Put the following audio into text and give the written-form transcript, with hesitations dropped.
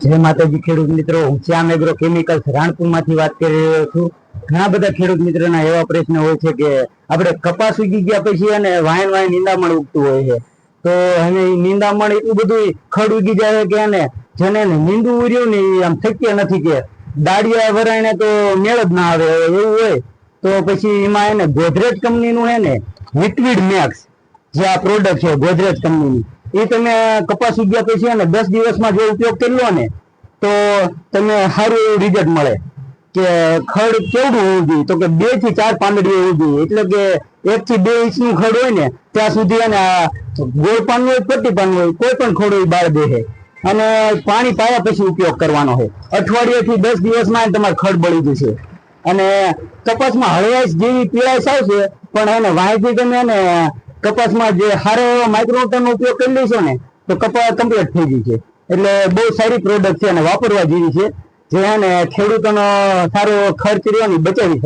જય માતાજી ખેડૂત મિત્રો, હું શ્યામ એગ્રો કેમિકલ્સ રાણપુરમાંથી વાત કરી રહ્યો છું। ઘણા બધા ખેડૂત મિત્રોના એવા પ્રશ્ન હોય છે કે આપણે કપાસ ઉગી ગયા પછી અને વાયન વાયન નીંદામણ ઉગતું હોય છે, તો એને નીંદામણ એટલું બધું ખડ ઉગી જાય કે એને જેને નીંદવું ઉર્યું ને આમ શક્ય નથી, કે દાડિયા વરાયને તો મેળ જ ના આવે એવું હોય। તો પછી એમાં એને ગોદરેજ કંપનીનું હે ને લિક્વિડ મેક્સ જે આ પ્રોડક્ટ છે ગોદરેજ કંપનીની, એ તમે કપાસ ઉગ્યા પછી અને 10 દિવસમાં જો ઉપયોગ કરી લો ને તો તમે સારું એવું રિઝલ્ટ મળે। કે ખડ કેવડું હોવું જોઈએ તો કે 2 થી 4 પાંદડીઓ હોવી જોઈએ, એટલે કે 1 થી 2 ઇંચનું ખડ હોય ને ત્યાં સુધી એને ગોળ પાન હોય પટ્ટી પાન હોય કોઈ પણ ખડ હોય બાળ દે। અને પાણી પાયા પછી ઉપયોગ કરવાનો છે, અઠવાડિયેથી 10 દિવસમાં તમારે ખડ બળી જશે। અને કપાસમાં હળવાશ જેવી પીળાશ આવશે, પણ એને વાયથી તમે એને કપાસમાં જે સારો એવો માઇક્રોન્યુટ્રનનો ઉપયોગ કરી લેશો ને તો કપાસ કમ્પ્લીટ થઈ જશે। એટલે બહુ સારી પ્રોડક્ટ છે અને વાપરવા જેવી છે, જે એને ખેડૂતોનો સારો ખર્ચ રહ્યો ને બચાવી શકે।